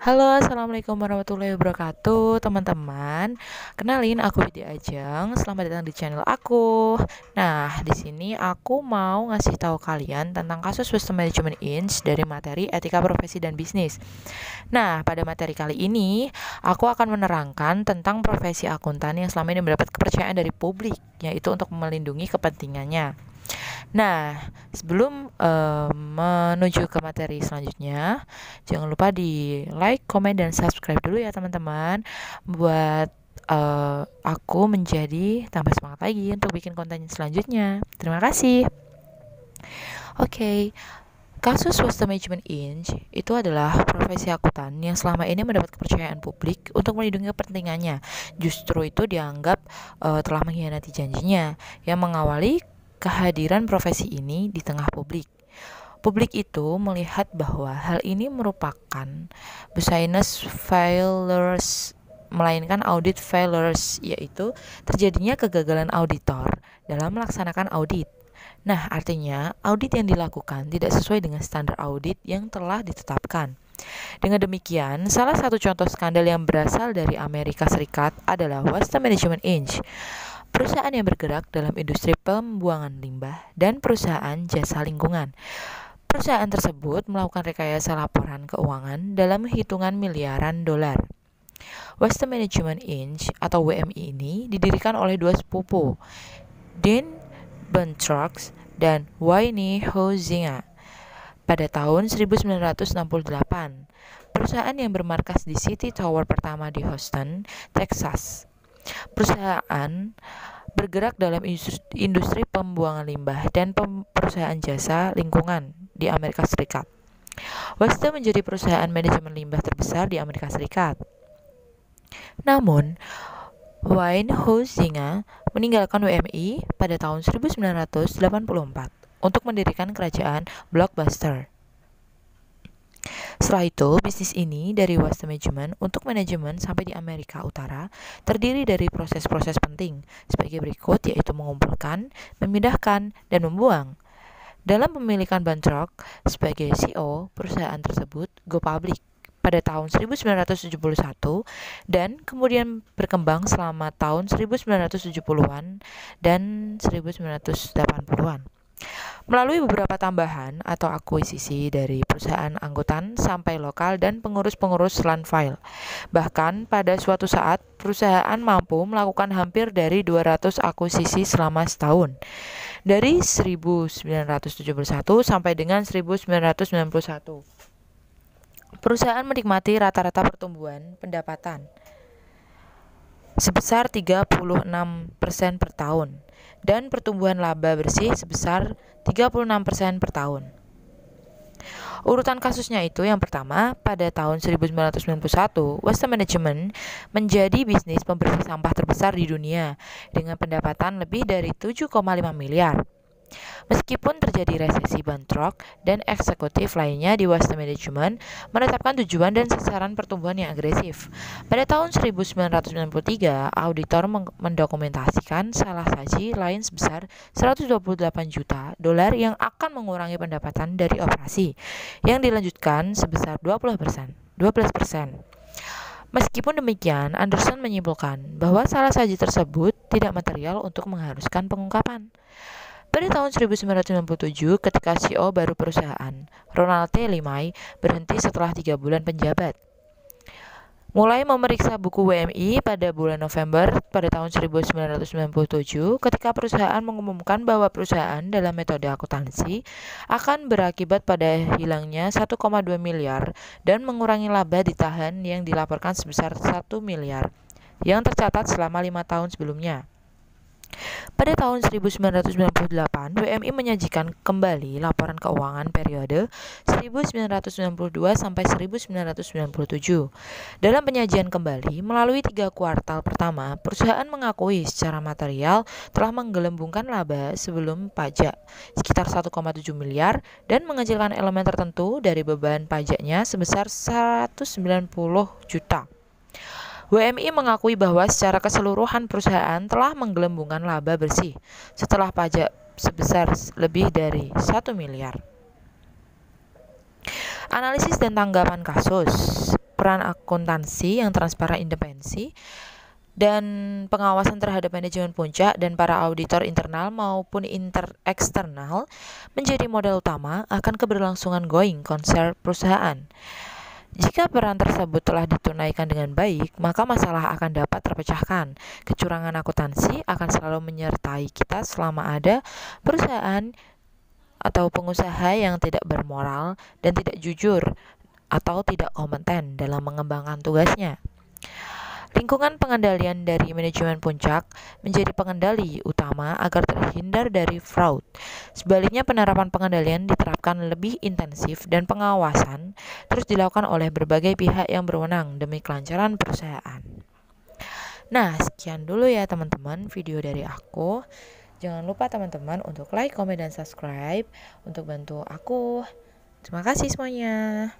Halo, assalamualaikum warahmatullahi wabarakatuh, teman-teman. Kenalin, aku Widya Ajeng. Selamat datang di channel aku. Nah, di sini aku mau ngasih tahu kalian tentang kasus Wisdom Management Inc. dari materi etika profesi dan bisnis. Nah, pada materi kali ini, aku akan menerangkan tentang profesi akuntan yang selama ini mendapat kepercayaan dari publik, yaitu untuk melindungi kepentingannya. Nah, sebelum menuju ke materi selanjutnya, jangan lupa di like, komen, dan subscribe dulu ya teman-teman, buat aku menjadi tambah semangat lagi untuk bikin konten selanjutnya. Terima kasih. Oke, kasus Waste Management Inc. itu adalah profesi akuntan yang selama ini mendapat kepercayaan publik untuk melindungi kepentingannya. Justru itu dianggap telah mengkhianati janjinya yang mengawali kehadiran profesi ini di tengah publik. Publik itu melihat bahwa hal ini merupakan business failures, melainkan audit failures, yaitu terjadinya kegagalan auditor dalam melaksanakan audit. Nah, artinya audit yang dilakukan tidak sesuai dengan standar audit yang telah ditetapkan. Dengan demikian, salah satu contoh skandal yang berasal dari Amerika Serikat adalah Waste Management Inc., perusahaan yang bergerak dalam industri pembuangan limbah dan perusahaan jasa lingkungan. Perusahaan tersebut melakukan rekayasa laporan keuangan dalam hitungan miliaran dolar. Waste Management Inc. atau WMI ini didirikan oleh dua sepupu, Dean Buntrox dan Wayne Huizinga pada tahun 1968. Perusahaan yang bermarkas di City Tower pertama di Houston, Texas. Perusahaan bergerak dalam industri pembuangan limbah dan perusahaan jasa lingkungan di Amerika Serikat. Waste menjadi perusahaan manajemen limbah terbesar di Amerika Serikat. Namun, Wayne Huizinga meninggalkan WMI pada tahun 1984 untuk mendirikan kerajaan Blockbuster. Setelah itu, bisnis ini dari Waste Management untuk manajemen sampai di Amerika Utara terdiri dari proses-proses penting sebagai berikut, yaitu mengumpulkan, memindahkan, dan membuang. Dalam pemilikan Buntrock sebagai CEO, perusahaan tersebut go public pada tahun 1971 dan kemudian berkembang selama tahun 1970-an dan 1980-an. Melalui beberapa tambahan atau akuisisi dari perusahaan angkutan sampai lokal dan pengurus-pengurus land file. Bahkan pada suatu saat perusahaan mampu melakukan hampir dari 200 akuisisi selama setahun. Dari 1971 sampai dengan 1991. Perusahaan menikmati rata-rata pertumbuhan pendapatan sebesar 36% per tahun dan pertumbuhan laba bersih sebesar 36% per tahun. Urutan kasusnya itu yang pertama, pada tahun 1991, Waste Management menjadi bisnis pembersih sampah terbesar di dunia dengan pendapatan lebih dari 7,5 miliar. Meskipun terjadi resesi Buntrock dan eksekutif lainnya di Waste Management menetapkan tujuan dan sasaran pertumbuhan yang agresif. Pada tahun 1993, auditor mendokumentasikan salah saji lain sebesar 128 juta dolar yang akan mengurangi pendapatan dari operasi, yang dilanjutkan sebesar 12%. Meskipun demikian, Anderson menyimpulkan bahwa salah saji tersebut tidak material untuk mengharuskan pengungkapan. Pada tahun 1997, ketika CEO baru perusahaan, Ronald T. Limay, berhenti setelah 3 bulan penjabat. Mulai memeriksa buku WMI pada bulan November pada tahun 1997, ketika perusahaan mengumumkan bahwa perusahaan dalam metode akuntansi akan berakibat pada hilangnya 1,2 miliar dan mengurangi laba ditahan yang dilaporkan sebesar 1 miliar yang tercatat selama 5 tahun sebelumnya. Pada tahun 1998, WMI menyajikan kembali laporan keuangan periode 1992 sampai 1997. Dalam penyajian kembali, melalui 3 kuartal pertama, perusahaan mengakui secara material telah menggelembungkan laba sebelum pajak sekitar 1,7 miliar dan mengecilkan elemen tertentu dari beban pajaknya sebesar 190 juta. WMI mengakui bahwa secara keseluruhan perusahaan telah menggelembungkan laba bersih setelah pajak sebesar lebih dari 1 miliar. Analisis dan tanggapan kasus. peran akuntansi yang transparan independensi, dan pengawasan terhadap manajemen puncak dan para auditor internal maupun eksternal menjadi modal utama akan keberlangsungan going concern perusahaan. Jika peran tersebut telah ditunaikan dengan baik, maka masalah akan dapat terpecahkan. Kecurangan akuntansi akan selalu menyertai kita selama ada perusahaan atau pengusaha yang tidak bermoral dan tidak jujur atau tidak kompeten dalam mengembangkan tugasnya. Lingkungan pengendalian dari manajemen puncak menjadi pengendali utama agar terhindar dari fraud. Sebaliknya, penerapan pengendalian diterapkan lebih intensif dan pengawasan terus dilakukan oleh berbagai pihak yang berwenang demi kelancaran perusahaan. Nah, sekian dulu ya teman-teman video dari aku. Jangan lupa teman-teman untuk like, komen, dan subscribe untuk bantu aku. Terima kasih semuanya.